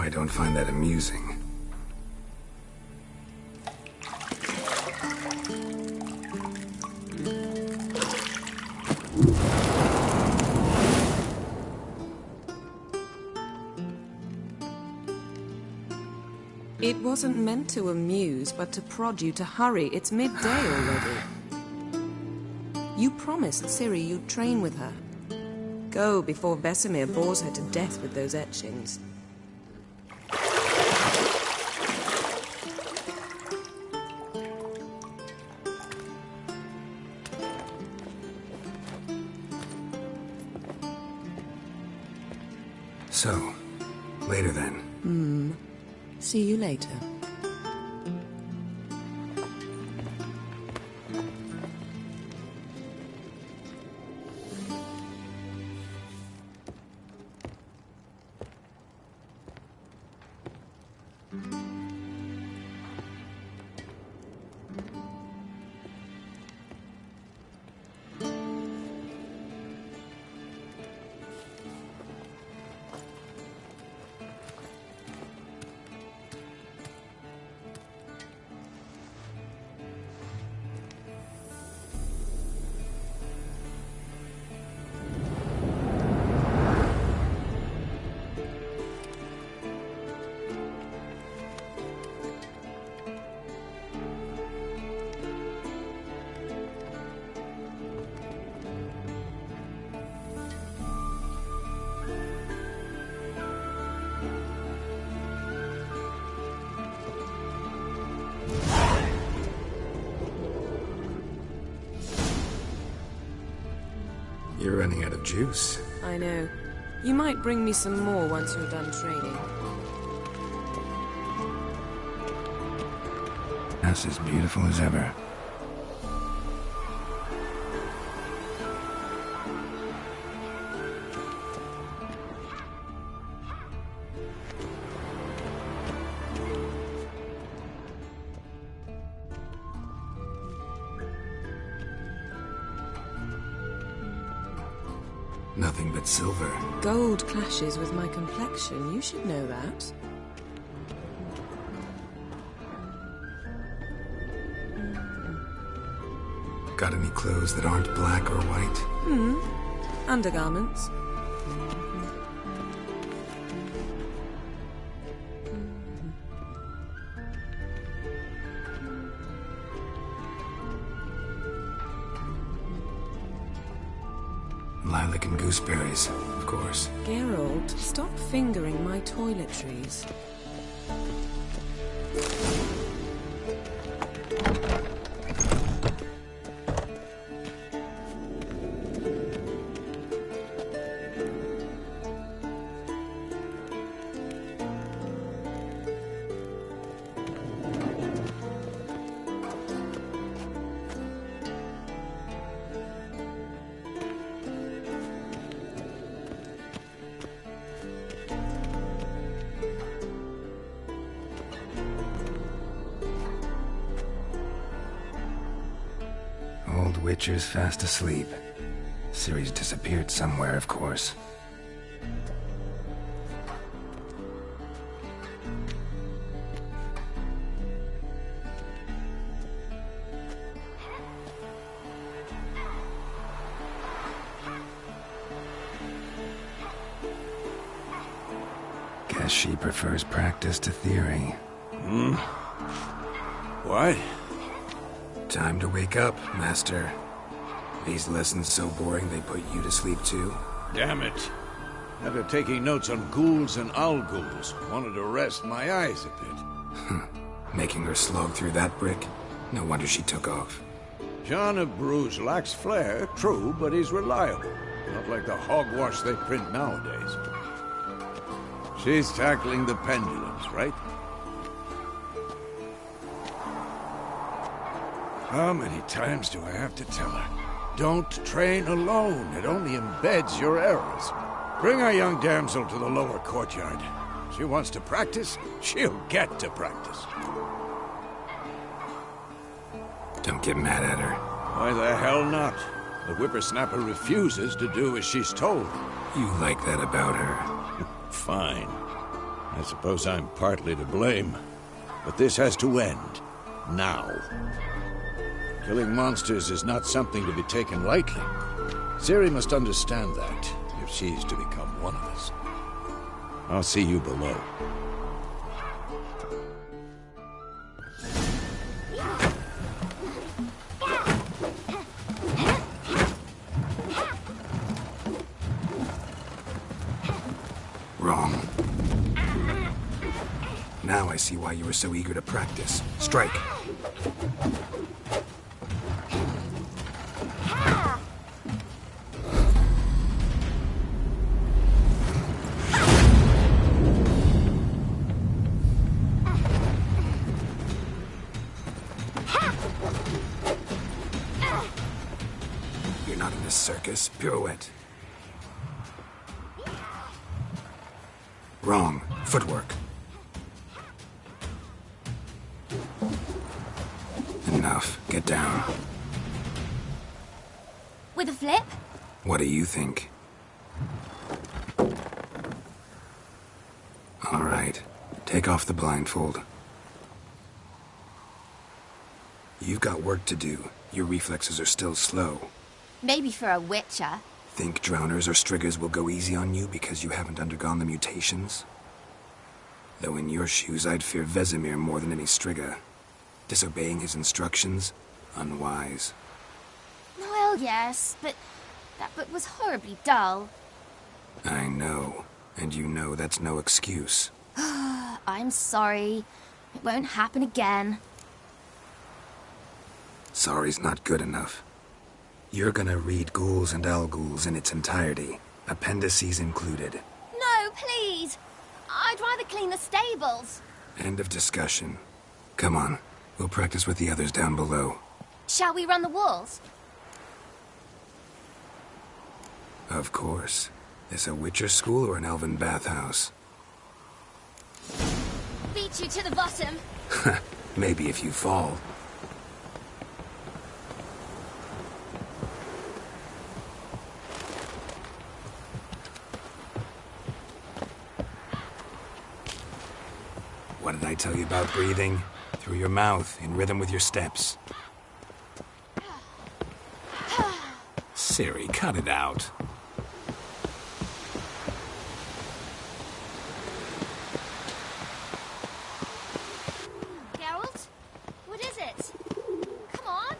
I don't find that amusing. It wasn't meant to amuse, but to prod you to hurry. It's midday already. You promised Ciri you'd train with her. Go before Vesemir bores her to death with those etchings. So, later then. See you later. You're running out of juice. I know. You might bring me some more once you're done training. That's as beautiful as ever. Nothing but silver. Gold clashes with my complexion. You should know that. Got any clothes that aren't black or white? Undergarments. Lilac and gooseberries, of course. Geralt, stop fingering my toiletries. Old Witcher's fast asleep. Ciri's disappeared somewhere, of course. Guess she prefers practice to theory. What? Time to wake up, Master. These lessons so boring they put you to sleep too? Damn it. After taking notes on ghouls and owl-ghouls, wanted to rest my eyes a bit. Making her slog through that brick? No wonder she took off. John of Bruges lacks flair, true, but he's reliable. Not like the hogwash they print nowadays. She's tackling the pendulums, right? How many times do I have to tell her? Don't train alone. It only embeds your errors. Bring our young damsel to the lower courtyard. She wants to practice, she'll get to practice. Don't get mad at her. Why the hell not? The whippersnapper refuses to do as she's told. You like that about her. Fine. I suppose I'm partly to blame, but this has to end. Now. Killing monsters is not something to be taken lightly. Ciri must understand that, if she's to become one of us. I'll see you below. Wrong. Now I see why you were so eager to practice. Strike. You're not in this circus. Pirouette. Wrong. Footwork. Enough. Get down. With a flip? What do you think? All right. Take off the blindfold. You've got work to do. Your reflexes are still slow. Maybe for a witcher. Think drowners or striggers will go easy on you because you haven't undergone the mutations? Though in your shoes, I'd fear Vesemir more than any strigger. Disobeying his instructions? Unwise. Well, yes, but that book was horribly dull. I know. And you know that's no excuse. I'm sorry. It won't happen again. Sorry's not good enough. You're gonna read Ghouls and Al-Ghouls in its entirety, appendices included. No, please! I'd rather clean the stables. End of discussion. Come on, we'll practice with the others down below. Shall we run the walls? Of course. This a Witcher school or an elven bathhouse? Beat you to the bottom. Maybe if you fall. What did I tell you about breathing? Through your mouth, in rhythm with your steps. Ciri, cut it out. Geralt? What is it? Come on.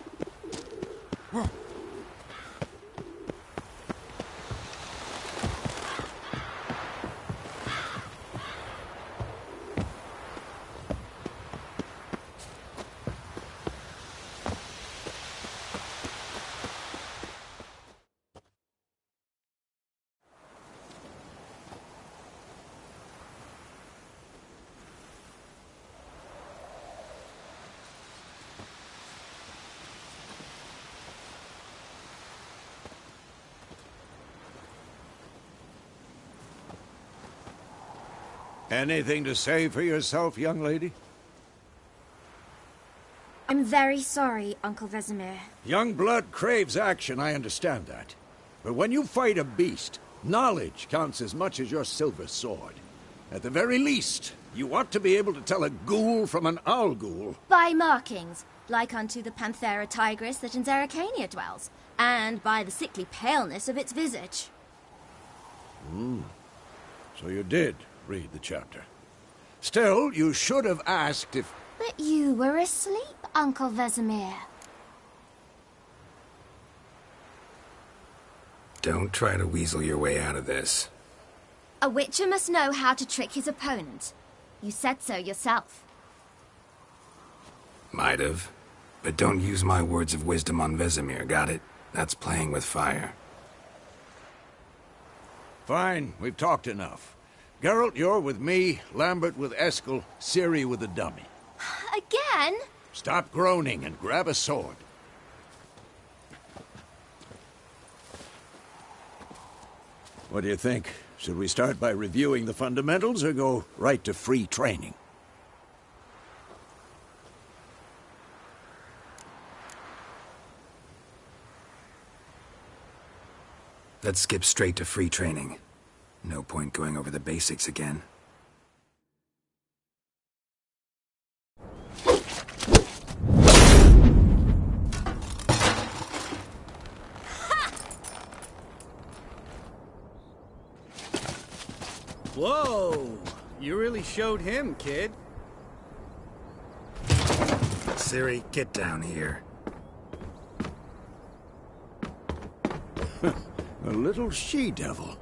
Anything to say for yourself, young lady? I'm very sorry, Uncle Vesemir. Young blood craves action, I understand that. But when you fight a beast, knowledge counts as much as your silver sword. At the very least, you ought to be able to tell a ghoul from an owl-ghoul. By markings, like unto the Panthera tigris that in Zerrikania dwells, and by the sickly paleness of its visage. So you did read the chapter. Still, you should have asked if... But you were asleep, Uncle Vesemir. Don't try to weasel your way out of this. A witcher must know how to trick his opponent. You said so yourself. Might have. But don't use my words of wisdom on Vesemir, got it? That's playing with fire. Fine, we've talked enough. Geralt, you're with me, Lambert with Eskel, Ciri with the dummy. Again? Stop groaning and grab a sword. What do you think? Should we start by reviewing the fundamentals or go right to free training? Let's skip straight to free training. No point going over the basics again. Whoa! You really showed him, kid. Ciri, get down here. A little she-devil.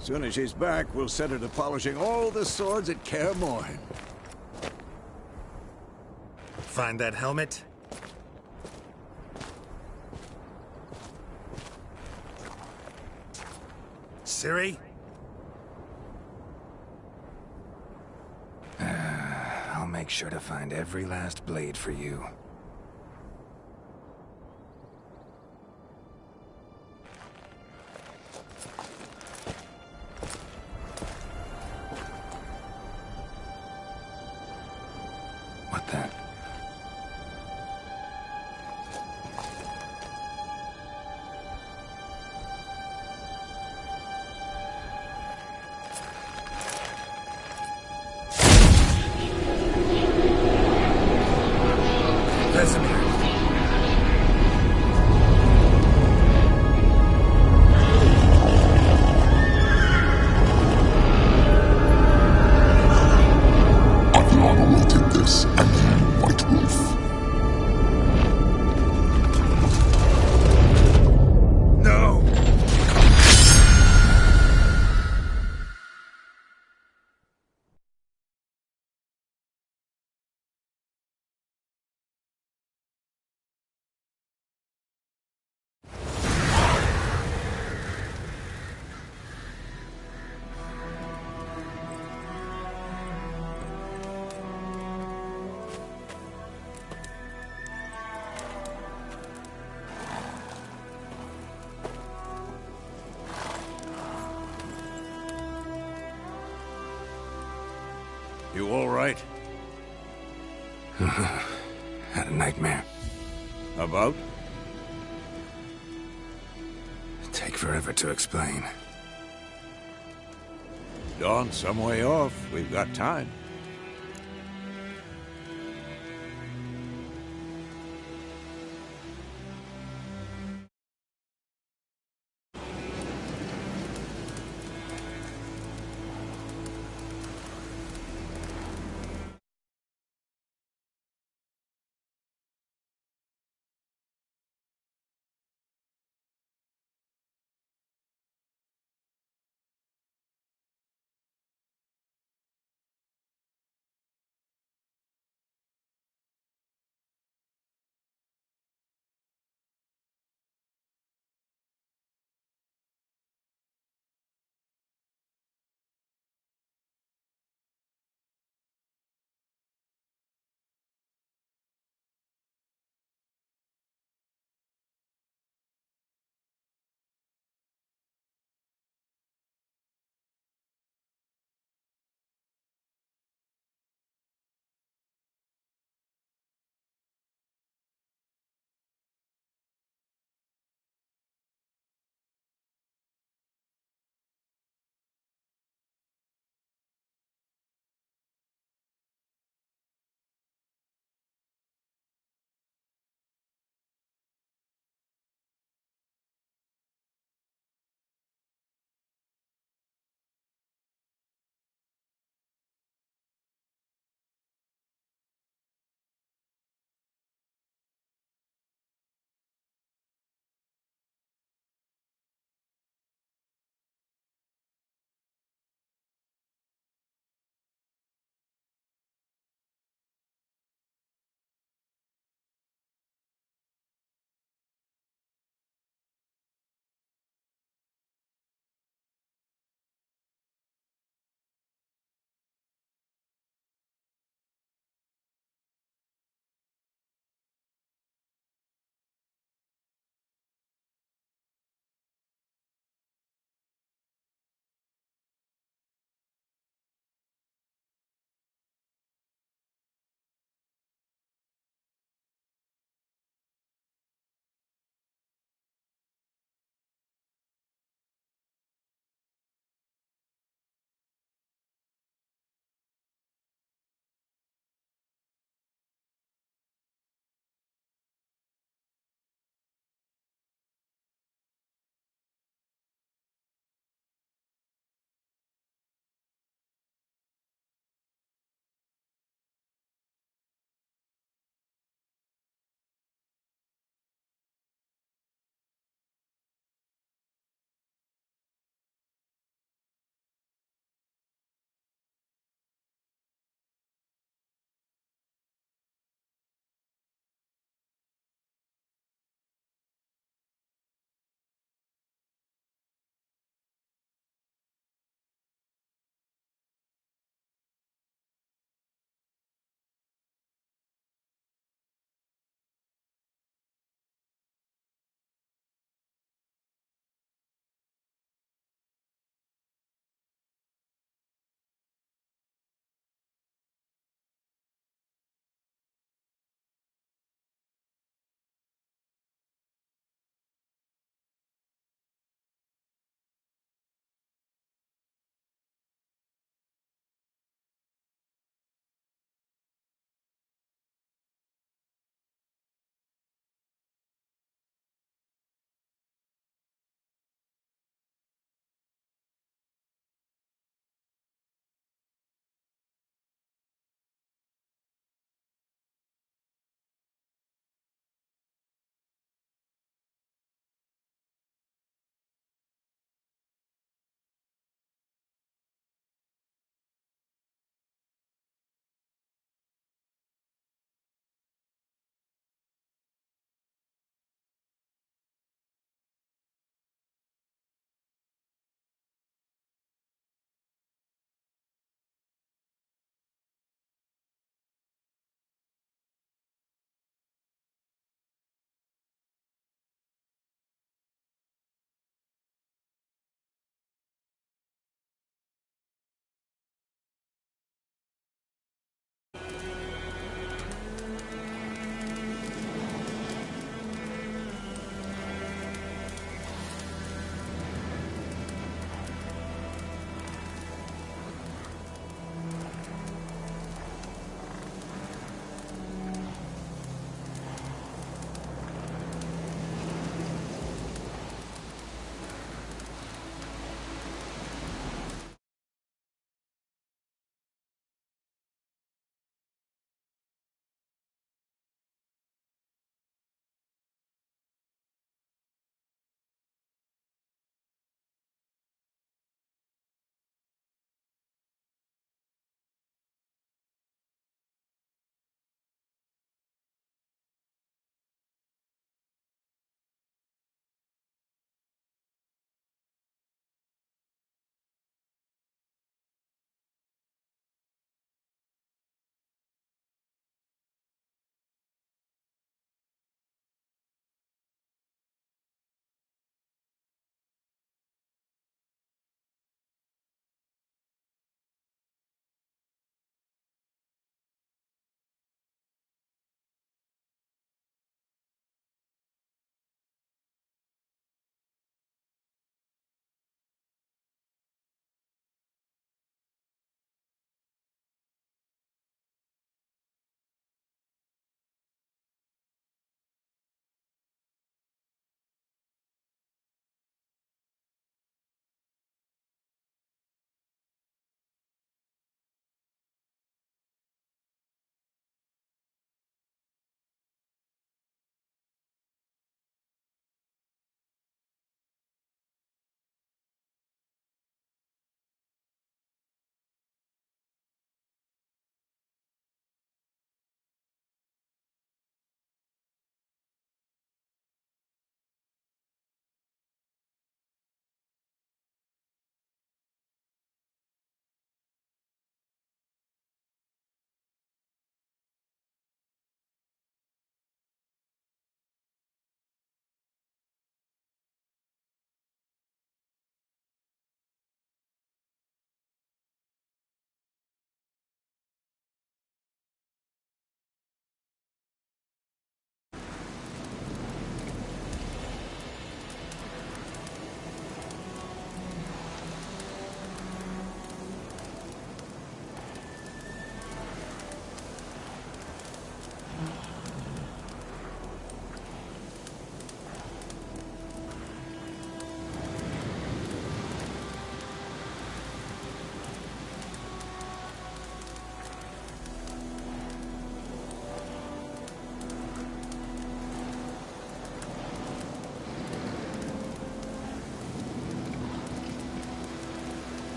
Soon as she's back, we'll set her to polishing all the swords at Kaer Morhen. Find that helmet? Ciri? I'll make sure to find every last blade for you. What then? Vesemir. Aviana will take this, and you, White Wolf. No! You all right? Had a nightmare. About? Take forever to explain. Dawn's some way off. We've got time.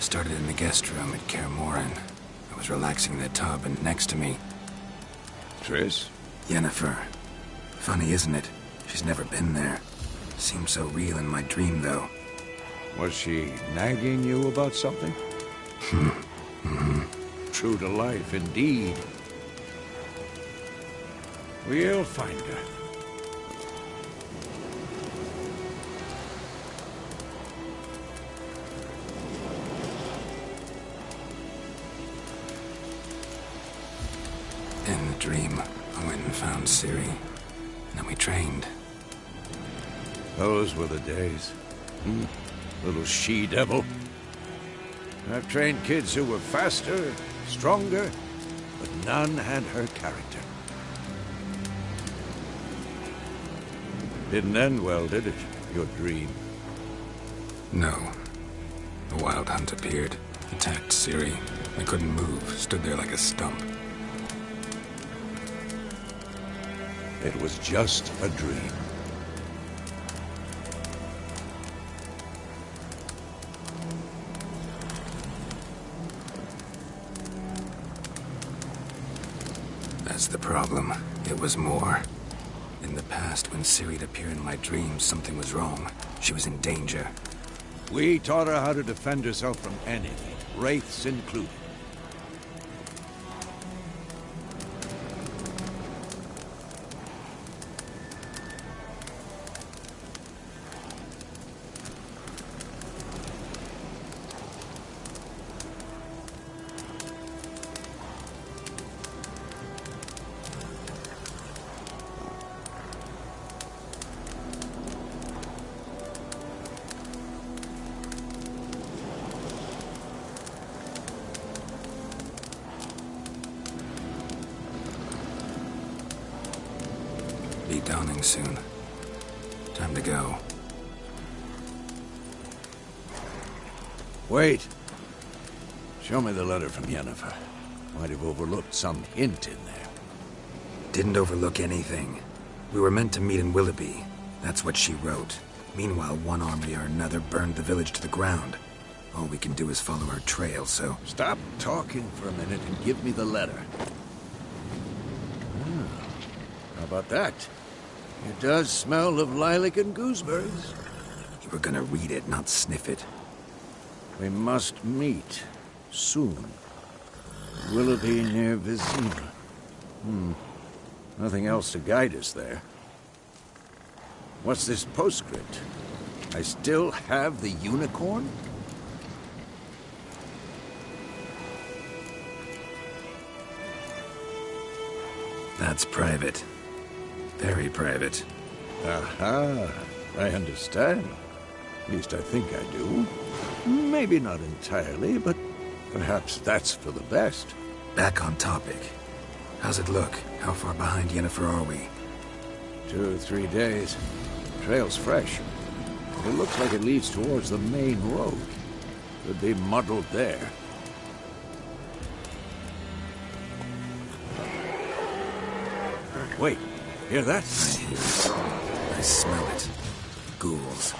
Started in the guest room at Kaer Morhen. I was relaxing in the tub, and next to me, Triss? Yennefer. Funny, isn't it? She's never been there. Seemed so real in my dream, though. Was she nagging you about something? True to life, indeed. We'll find her. In the dream, I went and found Ciri. And then we trained. Those were the days. Little she-devil. I've trained kids who were faster, stronger, but none had her character. Didn't end well, did it? Your dream? No. A wild hunt appeared, attacked Ciri. I couldn't move, stood there like a stump. It was just a dream. That's the problem. It was more. In the past, when Ciri'd appear in my dreams, something was wrong. She was in danger. We taught her how to defend herself from anything, wraiths included. Be dawning soon. Time to go. Wait. Show me the letter from Yennefer. Might have overlooked some hint in there. Didn't overlook anything. We were meant to meet in Willoughby. That's what she wrote. Meanwhile, one army or another burned the village to the ground. All we can do is follow her trail, so... Stop talking for a minute and give me the letter. How about that? It does smell of lilac and gooseberries. You were gonna read it, not sniff it. We must meet. Soon. Willoughby near Vizima. Nothing else to guide us there. What's this postscript? I still have the unicorn? That's private. Very private. Aha, I understand. At least I think I do. Maybe not entirely, but perhaps that's for the best. Back on topic. How's it look? How far behind Yennefer are we? 2 or 3 days. Trail's fresh. It looks like it leads towards the main road. Could be muddled there. Wait, hear that? I hear it. I smell it. Ghouls.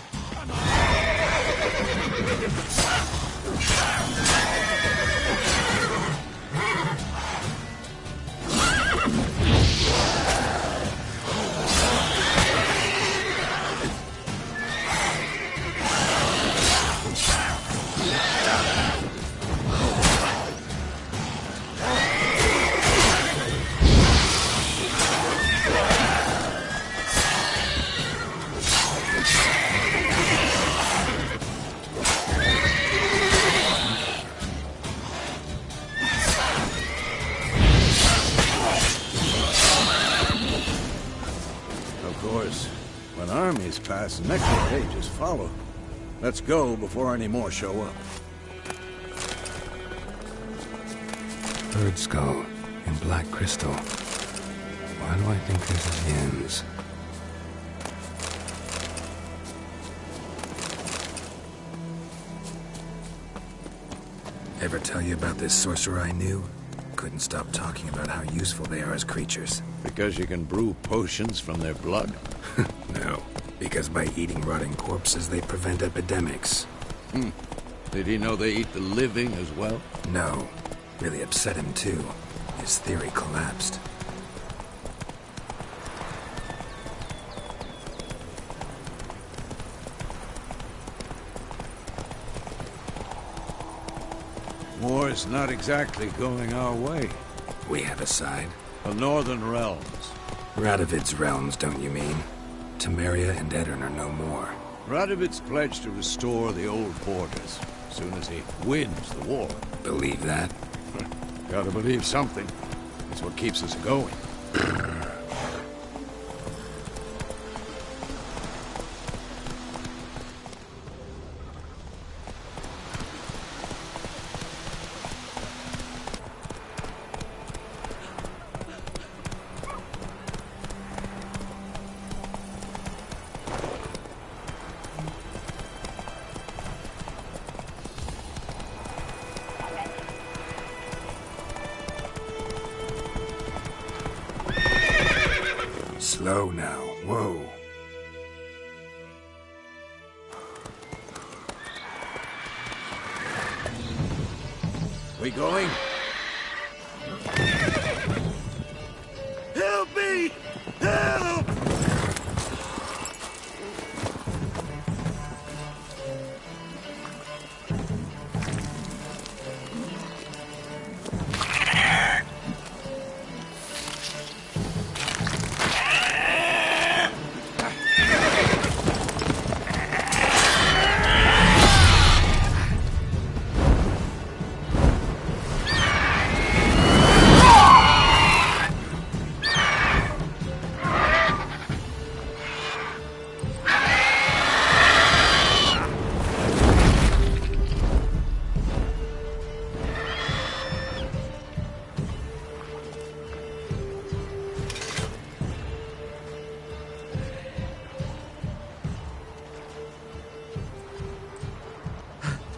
When armies pass, necropages follow. Let's go before any more show up. Bird skull and black crystal. Why do I think this is Yen's? Ever tell you about this sorcerer I knew? Couldn't stop talking about how useful they are as creatures. Because you can brew potions from their blood? No, because by eating rotting corpses, they prevent epidemics. Did he know they eat the living as well? No. Really upset him, too. His theory collapsed. War's not exactly going our way. We have a side. The Northern Realms. Radovid's realms, don't you mean? Temeria and Edirn are no more. Radovid's pledged to restore the old borders as soon as he wins the war. Believe that? Gotta believe something. It's what keeps us going. Slow now. Whoa. We going? Help me! Help!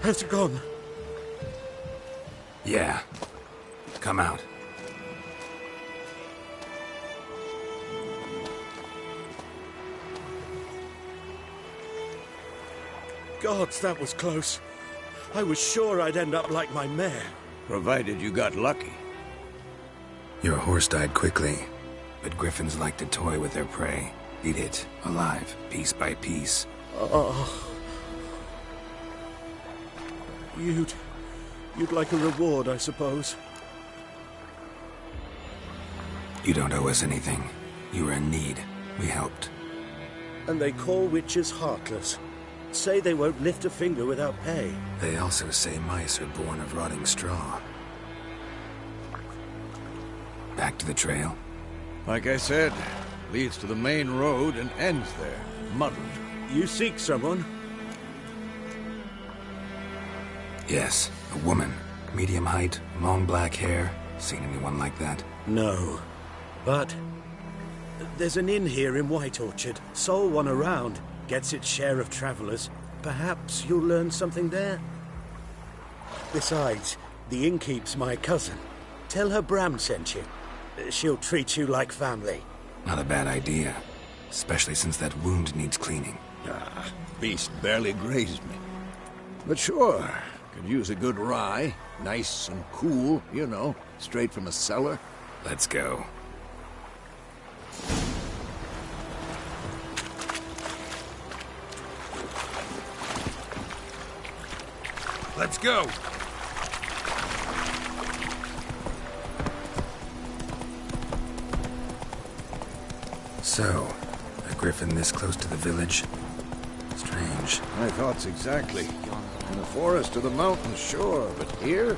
Has it gone? Yeah. Come out. Gods, that was close. I was sure I'd end up like my mare. Provided you got lucky. Your horse died quickly, but griffins like to toy with their prey. Eat it, alive, piece by piece. Oh. You'd like a reward, I suppose. You don't owe us anything. You were in need. We helped. And they call witches heartless. Say they won't lift a finger without pay. They also say mice are born of rotting straw. Back to the trail? Like I said, leads to the main road and ends there, muddled. You seek someone? Yes, a woman. Medium height, long black hair. Seen anyone like that? No. But there's an inn here in White Orchard. Sole one around. Gets its share of travelers. Perhaps you'll learn something there? Besides, the innkeep's my cousin. Tell her Bram sent you. She'll treat you like family. Not a bad idea. Especially since that wound needs cleaning. Beast barely grazed me. But sure, could use a good rye. Nice and cool, you know, straight from a cellar. Let's go. Let's go! So, a griffin this close to the village? Strange. My thoughts exactly. In the forest or the mountains, sure, but here?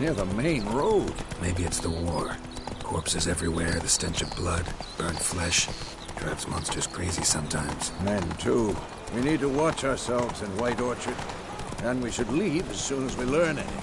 Near the main road. Maybe it's the war. Corpses everywhere, the stench of blood, burnt flesh. Drives monsters crazy sometimes. Men, too. We need to watch ourselves in White Orchard. And we should leave as soon as we learn anything.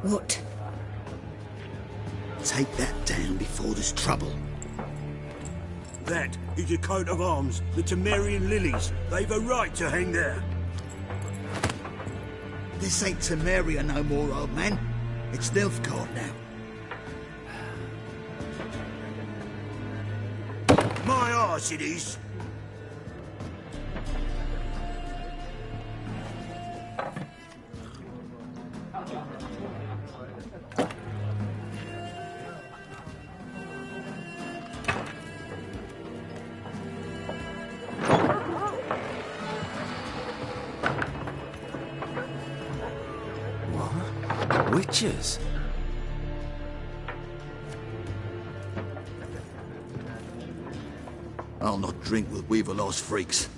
What? Take that down before there's trouble. That is a coat of arms, the Temerian lilies. They've a right to hang there. This ain't Temeria no more, old man. It's Nilfgaard now. My arse it is. Witches? I'll not drink with Weaverlaw's freaks.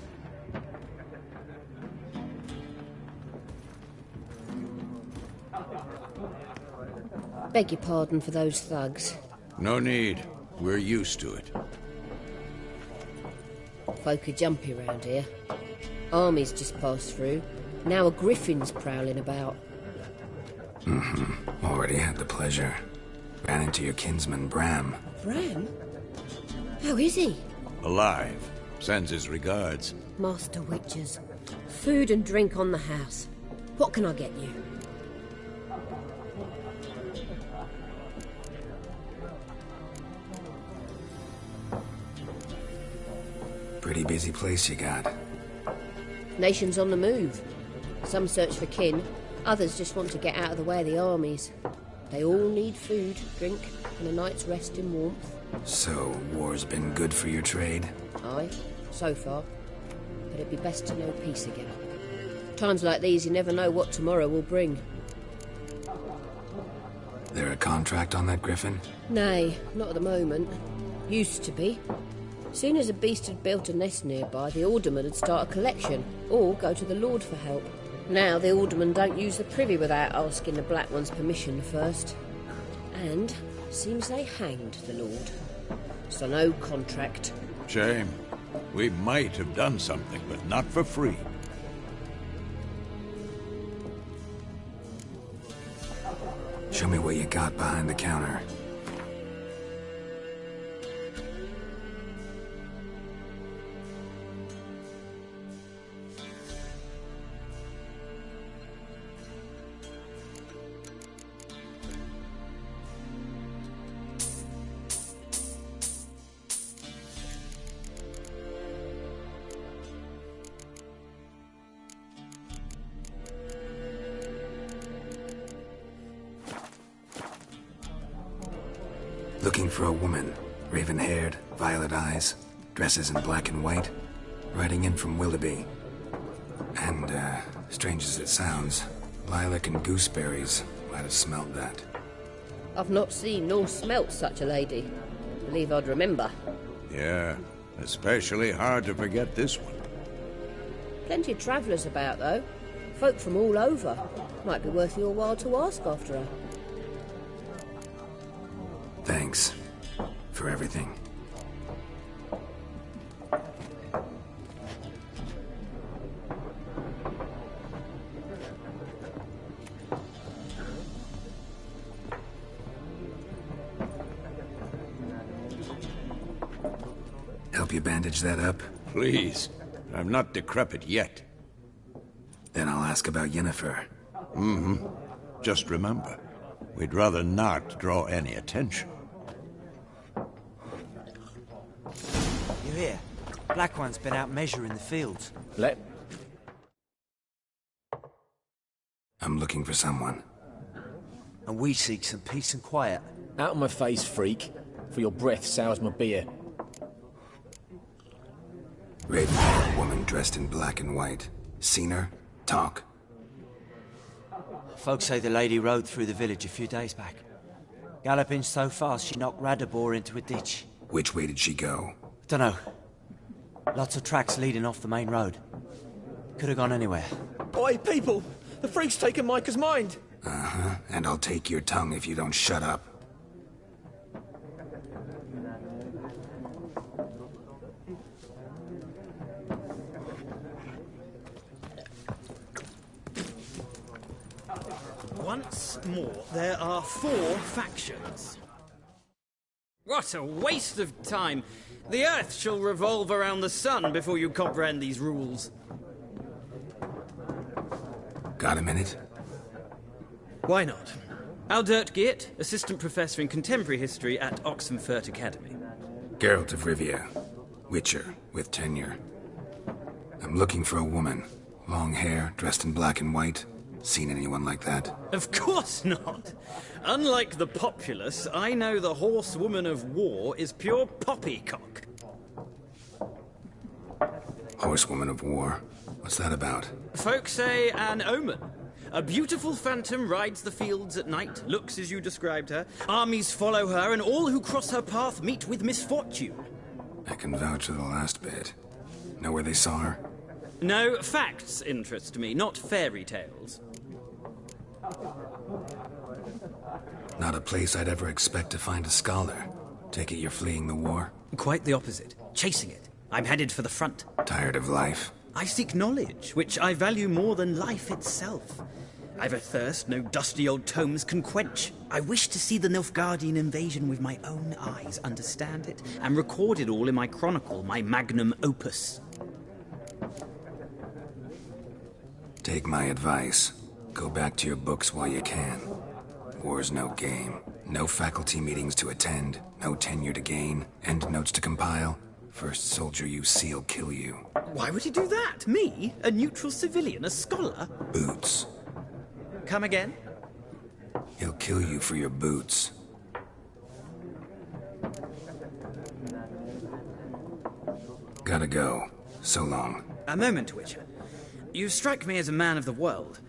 Beg your pardon for those thugs. No need. We're used to it. Folk are jumpy round here. Armies just passed through. Now a griffin's prowling about. Already had the pleasure. Ran into your kinsman, Bram. Bram? How is he? Alive. Sends his regards. Master Witches. Food and drink on the house. What can I get you? Pretty busy place you got. Nations on the move. Some search for kin, others just want to get out of the way of the armies. They all need food, drink, and a night's rest in warmth. So, war's been good for your trade? Aye, so far. But it'd be best to know peace again. Times like these, you never know what tomorrow will bring. There a contract on that griffin? Nay, not at the moment. Used to be. Soon as a beast had built a nest nearby, the alderman would start a collection, or go to the Lord for help. Now the aldermen don't use the privy without asking the Black One's permission first. And seems they hanged the Lord. So no contract. Shame. We might have done something, but not for free. Show me what you got behind the counter. Looking for a woman. Raven-haired, violet eyes, dresses in black and white. Riding in from Willoughby. And, strange as it sounds, lilac and gooseberries might have smelt that. I've not seen nor smelt such a lady. Believe I'd remember. Yeah, especially hard to forget this one. Plenty of travellers about, though. Folk from all over. Might be worth your while to ask after her. Thanks for everything. Help you bandage that up? Please. I'm not decrepit yet. Then I'll ask about Yennefer. Just remember, we'd rather not draw any attention. You hear? Black One's been out measuring the fields. I'm looking for someone. And we seek some peace and quiet. Out of my face, freak. For your breath sours my beer. Raven-haired woman dressed in black and white. Seen her? Talk. Folks say the lady rode through the village a few days back. Galloping so fast she knocked Radabor into a ditch. Which way did she go? Dunno. Lots of tracks leading off the main road. Could have gone anywhere. Oi, people! The freak's taken Micah's mind! Uh-huh, and I'll take your tongue if you don't shut up. Once more, there are 4 factions. What a waste of time! The Earth shall revolve around the sun before you comprehend these rules. Got a minute? Why not? Aldert Geert, Assistant Professor in Contemporary History at Oxenfurt Academy. Geralt of Rivia, Witcher, with tenure. I'm looking for a woman. Long hair, dressed in black and white. Seen anyone like that? Of course not! Unlike the populace, I know the horsewoman of war is pure poppycock. Horsewoman of war? What's that about? Folk say an omen. A beautiful phantom rides the fields at night, looks as you described her. Armies follow her, and all who cross her path meet with misfortune. I can vouch for the last bit. Know where they saw her? No, facts interest me, not fairy tales. Not a place I'd ever expect to find a scholar. Take it you're fleeing the war? Quite the opposite. Chasing it. I'm headed for the front. Tired of life? I seek knowledge, which I value more than life itself. I've a thirst no dusty old tomes can quench. I wish to see the Nilfgaardian invasion with my own eyes, understand it, and record it all in my chronicle, my magnum opus. Take my advice. Go back to your books while you can. War's no game. No faculty meetings to attend, no tenure to gain, end notes to compile. First soldier you see'll kill you. Why would he do that? Me? A neutral civilian? A scholar? Boots. Come again? He'll kill you for your boots. Gotta go. So long. A moment, Witcher. You strike me as a man of the world.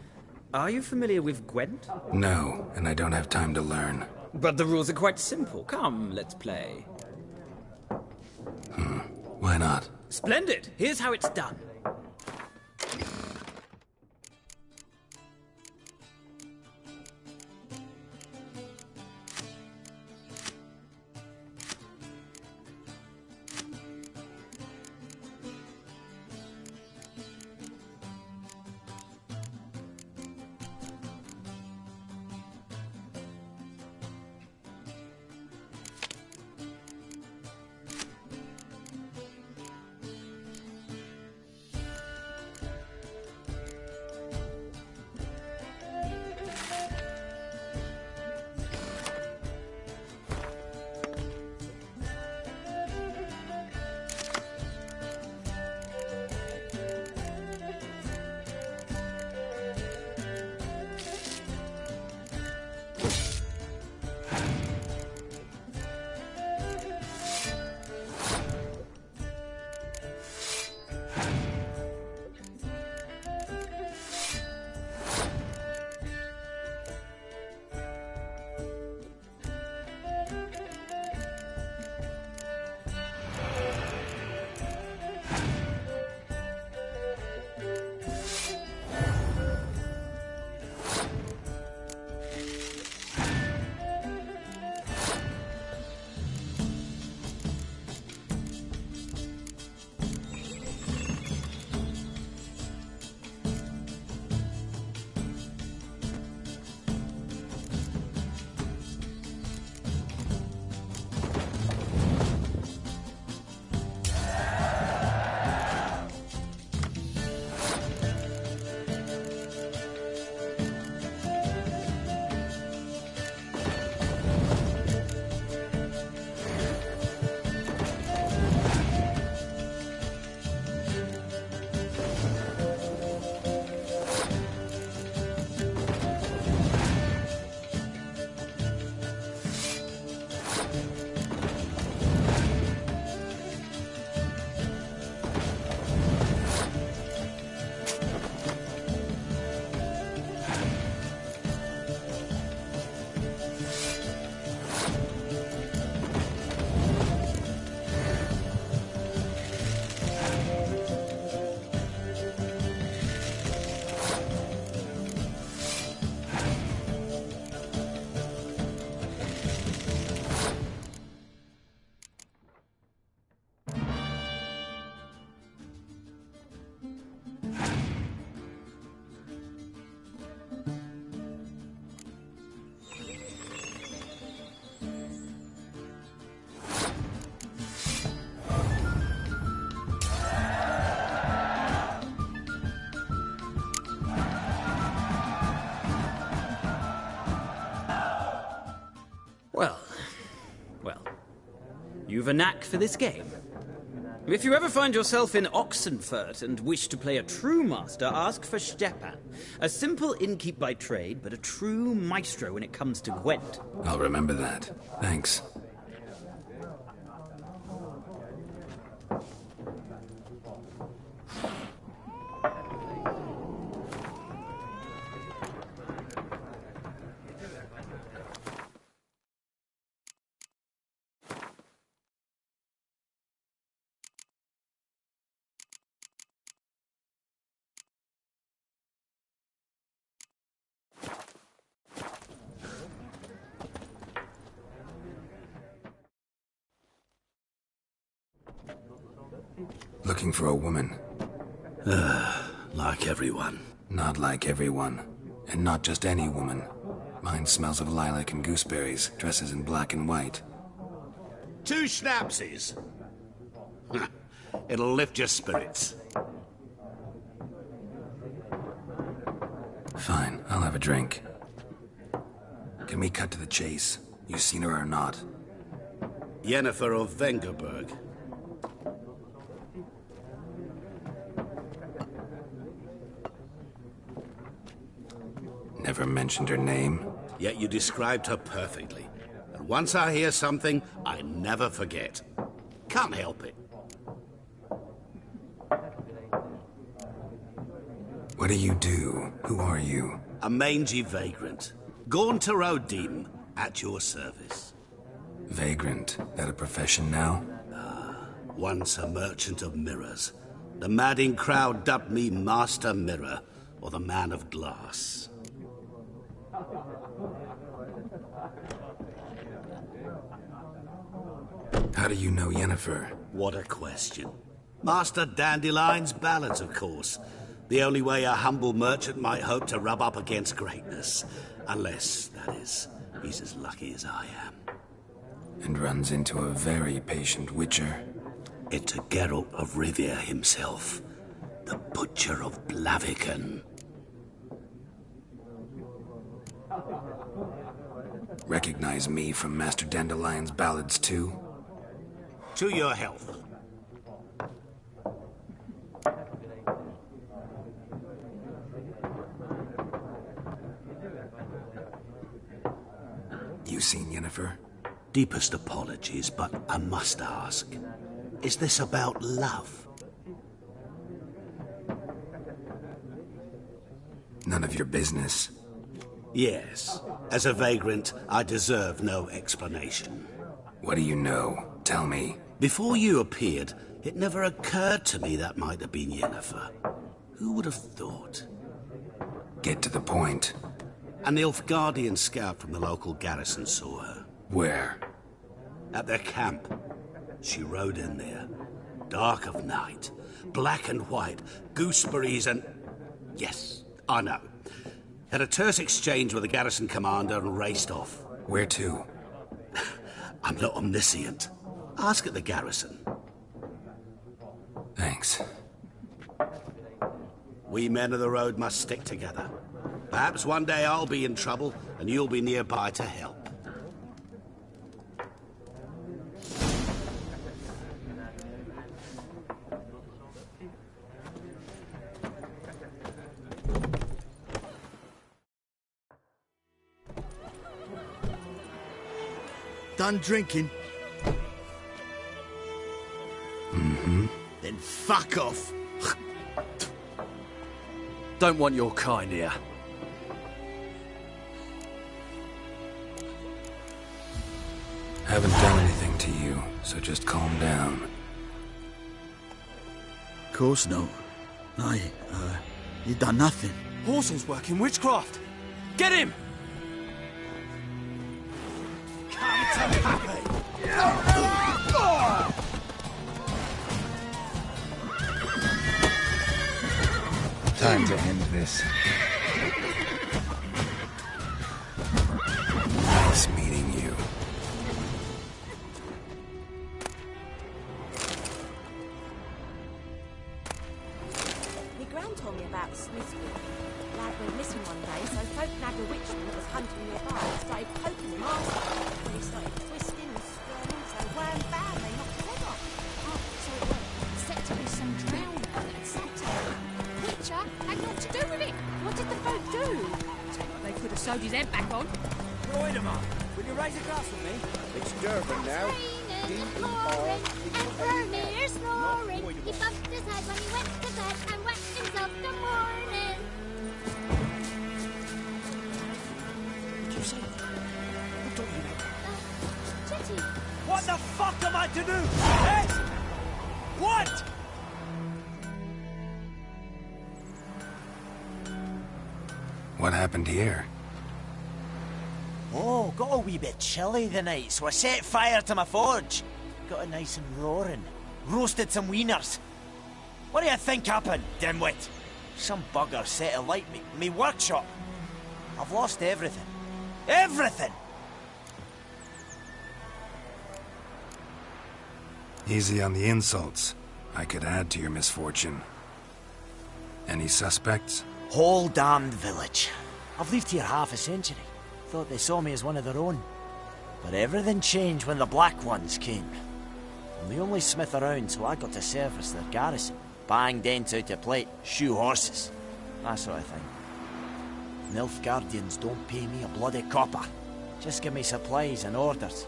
Are you familiar with Gwent? No, and I don't have time to learn. But the rules are quite simple. Come, let's play. Why not? Splendid! Here's how it's done. You've a knack for this game. If you ever find yourself in Oxenfurt and wish to play a true master, ask for Stepan. A simple innkeep by trade, but a true maestro when it comes to Gwent. I'll remember that. Thanks. Looking for a woman. Like everyone. Not like everyone. And not just any woman. Mine smells of lilac and gooseberries, dresses in black and white. 2 schnapsies. It'll lift your spirits. Fine, I'll have a drink. Can we cut to the chase? You seen her or not? Yennefer of Vengerberg. Never mentioned her name. Yet you described her perfectly. And once I hear something, I never forget. Can't help it. What do you do? Who are you? A mangy vagrant. Gone to Rodim, at your service. Vagrant? That a profession now? Once a merchant of mirrors. The madding crowd dubbed me Master Mirror, or the Man of Glass. How do you know Yennefer? What a question. Master Dandelion's ballads, of course. The only way a humble merchant might hope to rub up against greatness. Unless, that is, he's as lucky as I am. And runs into a very patient witcher. Into Geralt of Rivia himself. The Butcher of Blaviken. Recognize me from Master Dandelion's ballads, too? To your health. You seen Yennefer? Deepest apologies, but I must ask. Is this about love? None of your business. Yes. As a vagrant, I deserve no explanation. What do you know? Tell me. Before you appeared, it never occurred to me that might have been Yennefer. Who would have thought? Get to the point. An Nilfgaardian scout from the local garrison saw her. Where? At their camp. She rode in there. Dark of night. Black and white. Gooseberries and... Yes, I know. Had a terse exchange with the garrison commander and raced off. Where to? I'm not omniscient. Ask at the garrison. Thanks. We men of the road must stick together. Perhaps one day I'll be in trouble and you'll be nearby to help. Done drinking? Mm-hmm. Then fuck off. Don't want your kind here. Haven't done anything to you, so just calm down. Of course not. You done nothing. Horsel's working witchcraft. Get him! Time to end this. Nice meeting you. My gran told me about Smith's Wood. Lad went missing one day, so folk nabbed a witchman that was hunting nearby and started poking him after. When he started twisting and squirming, so wham bam, they his head back on. Right him up. Will you raise a glass with me? It's Durban now. Vermeer snoring. He bumped his head when he went to bed and wet himself the morning. What did you say? What talking about? Chitty. What the fuck am I to do? Eh? What? What happened here? Oh, got a wee bit chilly the night, so I set fire to my forge. Got it nice and roaring. Roasted some wieners. What do you think happened, dimwit? Some bugger set alight me workshop. I've lost everything. Everything! Easy on the insults. I could add to your misfortune. Any suspects? Whole damned village. I've lived here half a century. Thought they saw me as one of their own. But everything changed when the Black Ones came. I'm the only smith around, so I got to service their garrison. Bang dents out of plate, shoe horses. That sort of thing. Nilfgaardians don't pay me a bloody copper. Just give me supplies and orders.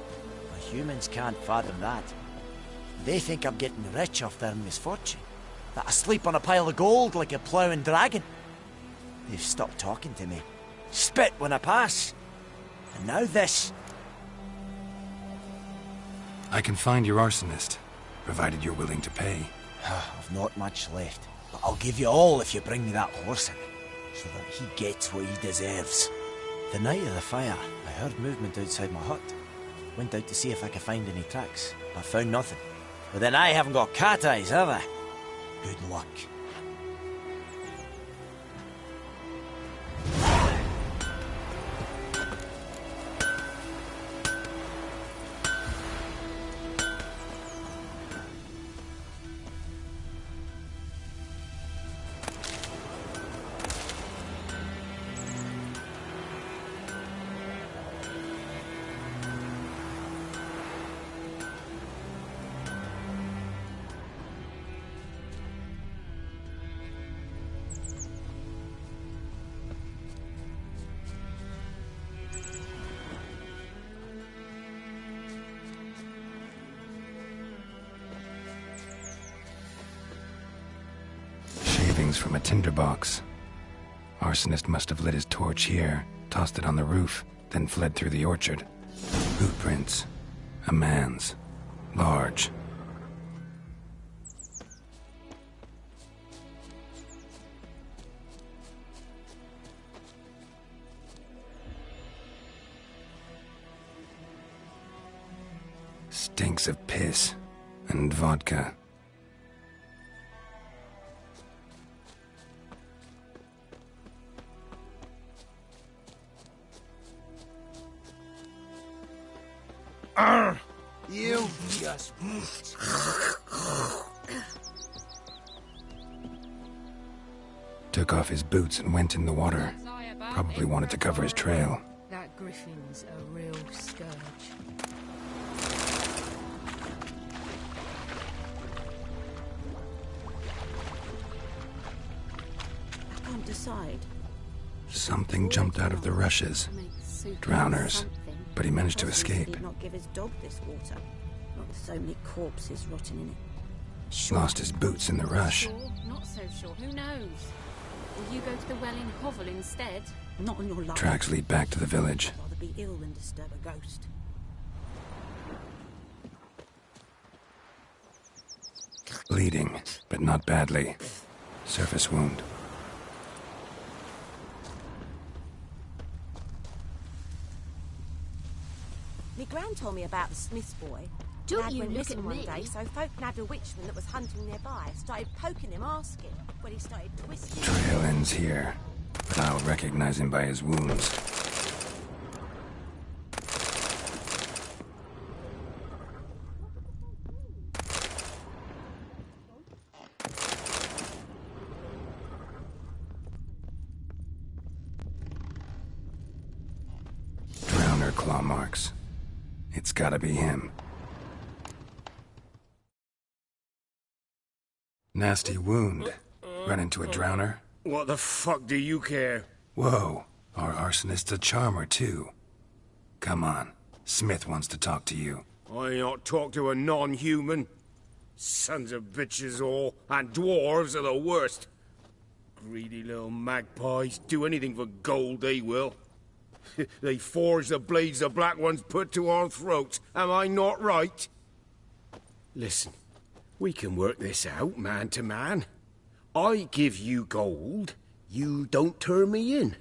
The humans can't fathom that. They think I'm getting rich off their misfortune. That I sleep on a pile of gold like a ploughing dragon. They've stopped talking to me. Spit when I pass. And now this. I can find your arsonist, provided you're willing to pay. I've not much left, but I'll give you all if you bring me that horse in, so that he gets what he deserves. The night of the fire, I heard movement outside my hut. Went out to see if I could find any tracks, but found nothing. But then I haven't got cat eyes, have I? Good luck. From a tinderbox. Arsonist must have lit his torch here, tossed it on the roof, then fled through the orchard. Boot prints. A man's. Large. Stinks of piss and vodka. You just... Took off his boots and went in the water. Probably wanted to cover his trail. That griffin's a real scourge. I can't decide. Something jumped out of the rushes. Drowners. But he managed to escape. Did not give his dog this water. Not with so many corpses rotting in it. Sure. Lost his boots in the rush. Sure, not so sure. Who knows? Will you go to the well in Hovel instead? Not on your life. Tracks lead back to the village. I'd rather be ill than disturb a ghost. Bleeding, but not badly. Surface wound. My gran told me about the Smith's boy. Don't Lad you went look missing at one me. day, so folk nabbed a witchman that was hunting nearby. Started poking him, asking. When he started twisting... Trail ends here, but I'll recognize him by his wounds. Drowner claw marks. It's gotta be him. Nasty wound. Run into a drowner? What the fuck do you care? Whoa. Our arsonist's a charmer, too. Come on. Smith wants to talk to you. I ain't not talk to a non-human. Sons of bitches all, and dwarves are the worst. Greedy little magpies. Do anything for gold, they will. They forge the blades the Black Ones put to our throats. Am I not right? Listen, we can work this out, man to man. I give you gold, you don't turn me in.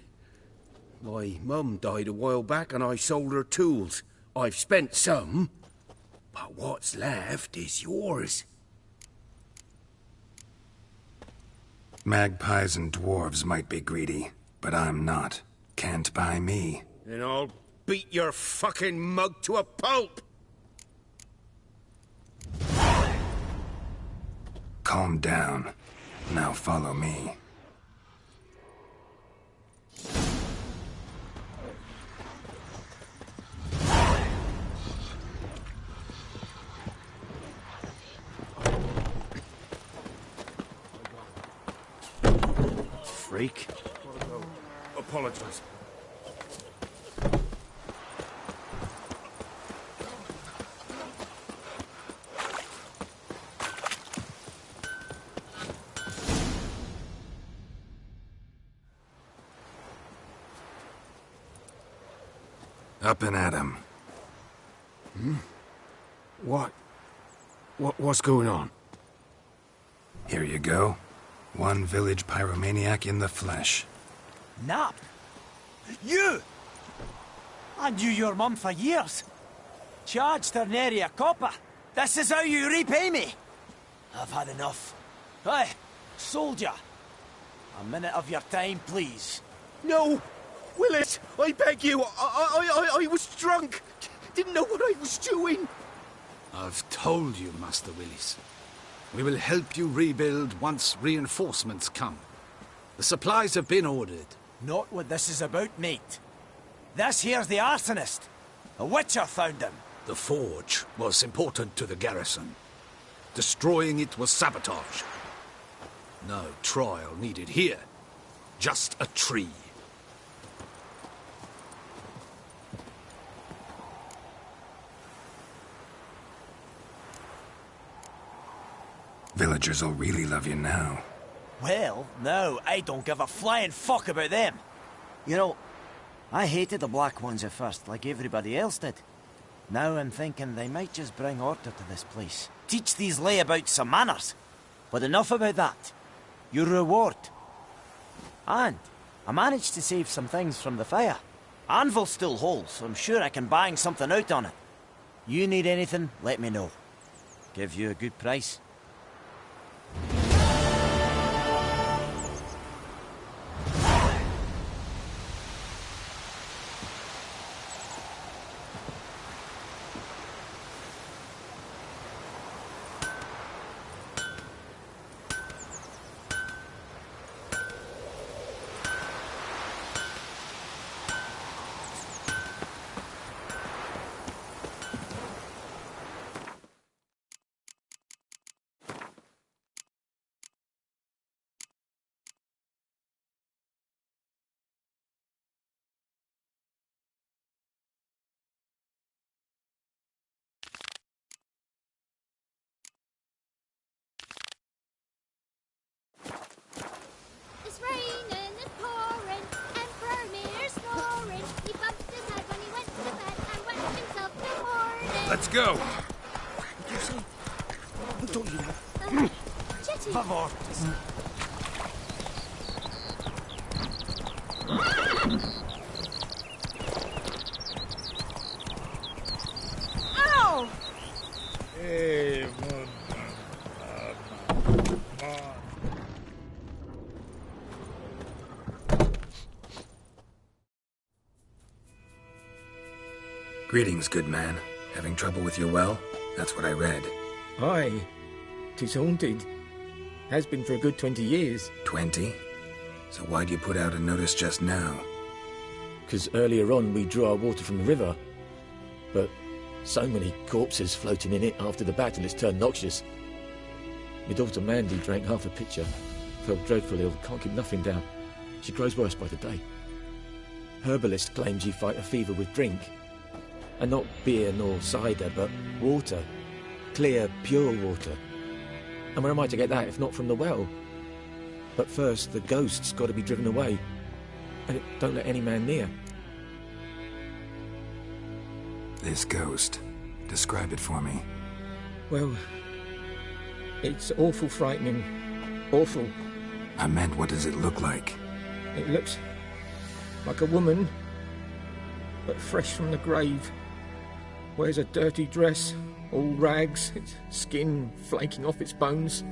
My mum died a while back and I sold her tools. I've spent some, but what's left is yours. Magpies and dwarves might be greedy, but I'm not. Can't buy me. Then I'll beat your fucking mug to a pulp! Calm down. Now follow me. Freak. Apologize. Up and at 'em. What's going on? Here you go. One village pyromaniac in the flesh. Nap? You? I knew your mum for years. Charged her nary a copper. This is how you repay me. I've had enough. Hey, soldier. A minute of your time, please. No! Willis, I beg you, I was drunk. Didn't know what I was doing. I've told you, Master Willis. We will help you rebuild once reinforcements come. The supplies have been ordered. Not what this is about, mate. This here's the arsonist. A witcher found him. The forge was important to the garrison. Destroying it was sabotage. No trial needed here. Just a tree. Villagers will really love you now. Well, no, I don't give a flying fuck about them. You know, I hated the Black Ones at first, like everybody else did. Now I'm thinking they might just bring order to this place. Teach these layabouts some manners. But enough about that. Your reward. And I managed to save some things from the fire. Anvil's still whole, so I'm sure I can bang something out on it. You need anything, let me know. Give you a good price. It's raining, it's pouring, and Vermeer's snoring. He bumped his head when he went to bed and wet himself till morning. Let's go. What did you say? Who told you that? Jetty. Favor. Ow! Hey, Greetings, good man. Having trouble with your well? That's what I read. Aye. 'Tis haunted. Has been for a good 20 years. 20? So why'd you put out a notice just now? 'Cause earlier on we drew our water from the river. But so many corpses floating in it after the battle it's turned noxious. My daughter Mandy drank half a pitcher. Felt dreadful ill, can't keep nothing down. She grows worse by the day. herbalist claims you fight a fever with drink. And not beer nor cider, but water. Clear, pure water. And where am I to get that if not from the well? But first, the ghost's got to be driven away. And it don't let any man near. This ghost. Describe it for me. Well, it's awful frightening. Awful. I meant, what does it look like? It looks like a woman, but fresh from the grave. Wears a dirty dress, all rags, its skin flaking off its bones,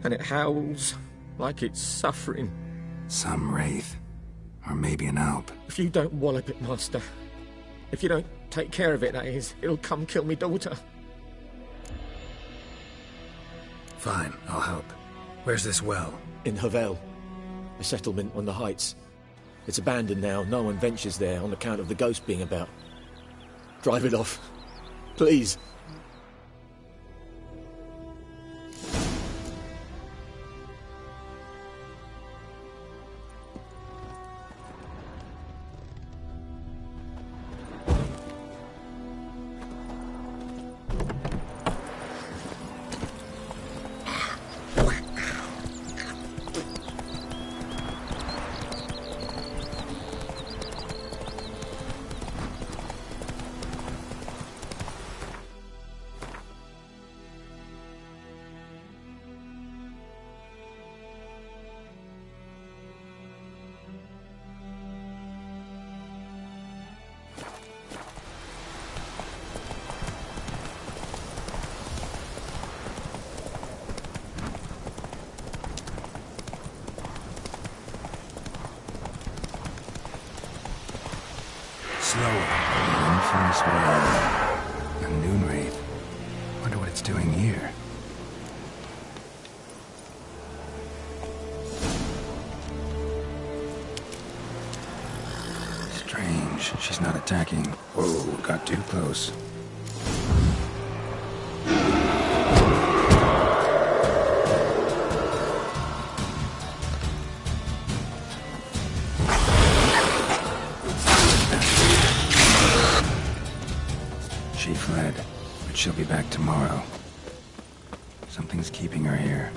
and it howls like it's suffering. Some wraith. Or maybe an alp. If you don't wallop it, Master, if you don't take care of it, that is, it'll come kill me daughter. Fine, I'll help. Where's this well? In Havel, a settlement on the heights. It's abandoned now. No one ventures there on account of the ghost being about. Drive it off. Please. Infamous well. A noon wraith. Wonder what it's doing here. Strange. She's not attacking. Whoa, got too close. She fled, but she'll be back tomorrow. Something's keeping her here.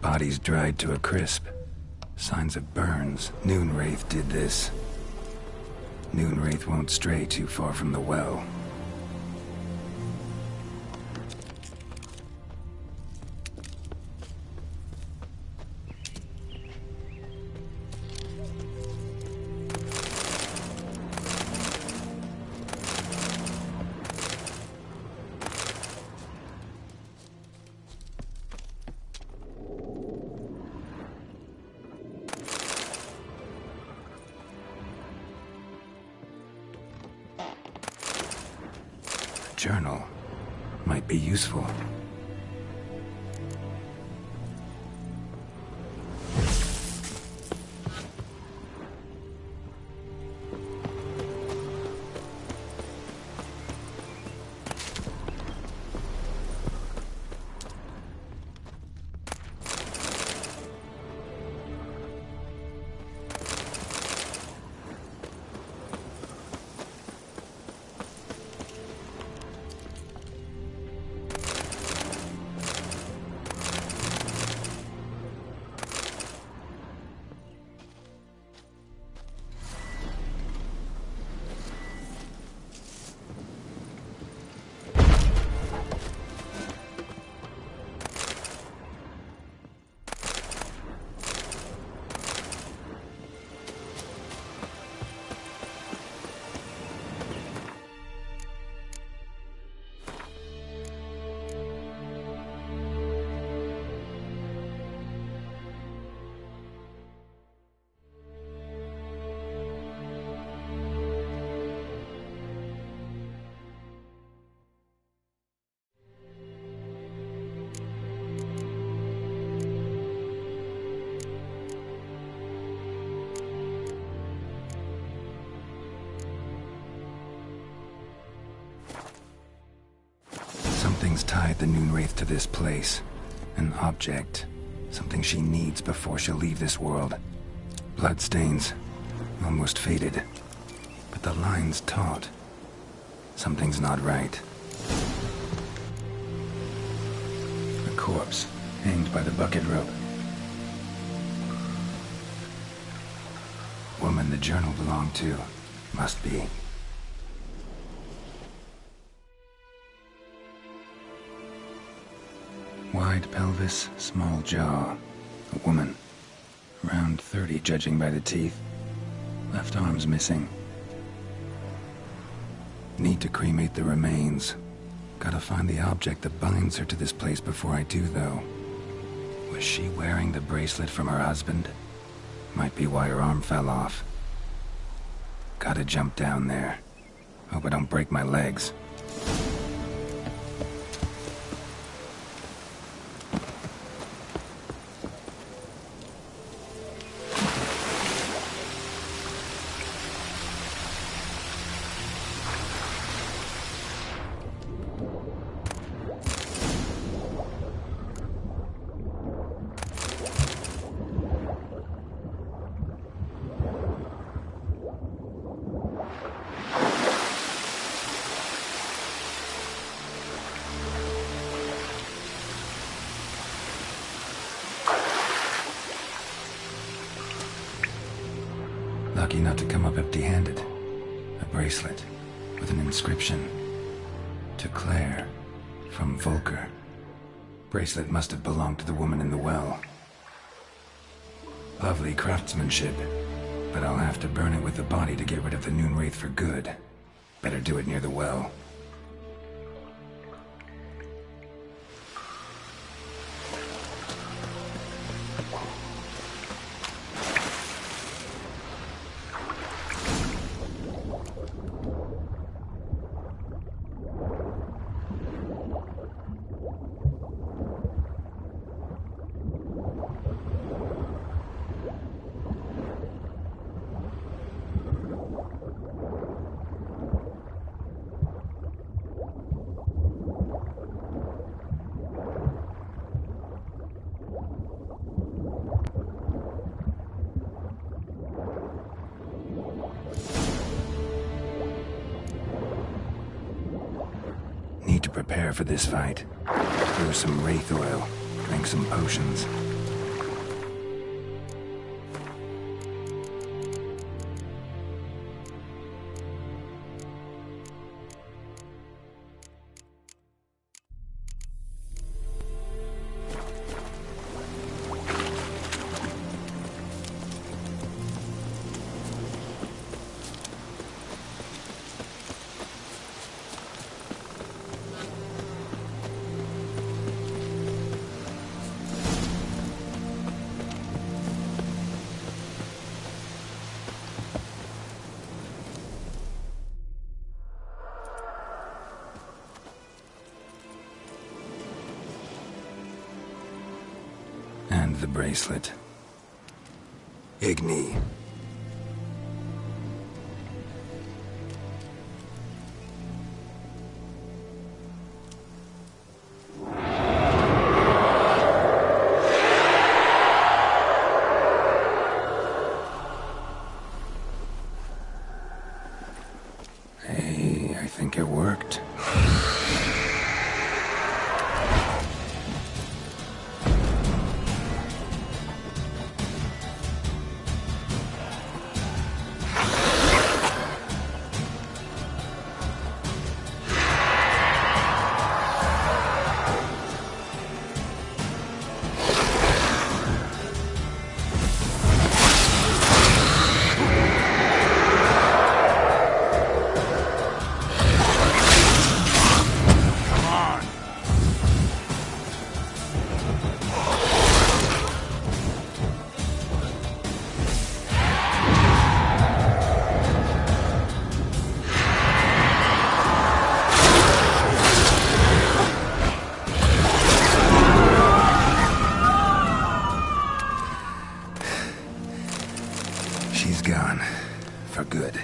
Bodies dried to a crisp. Signs of burns. Noonwraith did this. Noonwraith won't stray too far from the well. Journal might be useful. Something's tied the Noonwraith to this place. An object. Something she needs before she'll leave this world. Bloodstains. Almost faded. But the line's taut. Something's not right. A corpse, hanged by the bucket rope. Woman the journal belonged to. Must be. Wide pelvis, small jaw. A woman. Around 30, judging by the teeth. Left arm's missing. Need to cremate the remains. Gotta find the object that binds her to this place before I do, though. Was she wearing the bracelet from her husband? Might be why her arm fell off. Gotta jump down there. Hope I don't break my legs. Lucky not to come up empty-handed. A bracelet with an inscription. To Claire, from Volker. Bracelet must have belonged to the woman in the well. Lovely craftsmanship, but I'll have to burn it with the body to get rid of the Noonwraith for good. Better do it near the well. Need to prepare for this fight. Brew some wraith oil, drink some potions. the bracelet. Igni. Hey, I think it worked. She's gone. For good.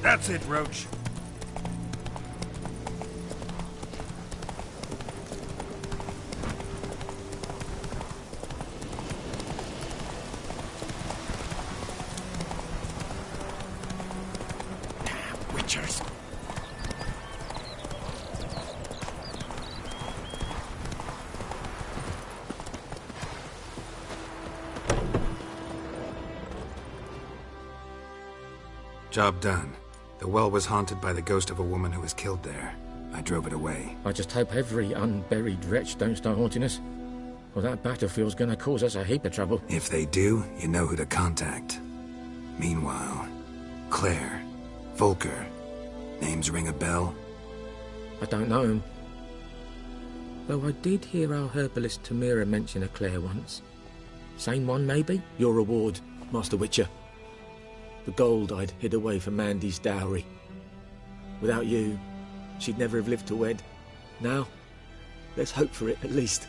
That's it, Roach. Witchers. Job done. The well was haunted by the ghost of a woman who was killed there. I drove it away. I just hope every unburied wretch don't start haunting us. Well, that battlefield's gonna cause us a heap of trouble. If they do, you know who to contact. Meanwhile, Claire, Volker, names ring a bell? I don't know him. Though I did hear our herbalist Tamira mention a Claire once. Same one, maybe? Your reward, Master Witcher. The gold I'd hid away for Mandy's dowry. Without you, she'd never have lived to wed. Now, let's hope for it, at least.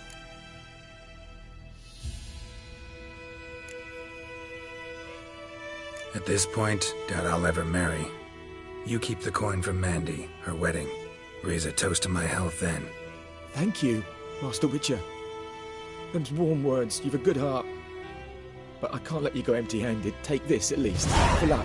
At this point, doubt I'll ever marry. You keep the coin from Mandy, her wedding. Raise a toast to my health then. Thank you, Master Witcher. Them's warm words, you've a good heart. But I can't let you go empty-handed. Take this, at least, for luck.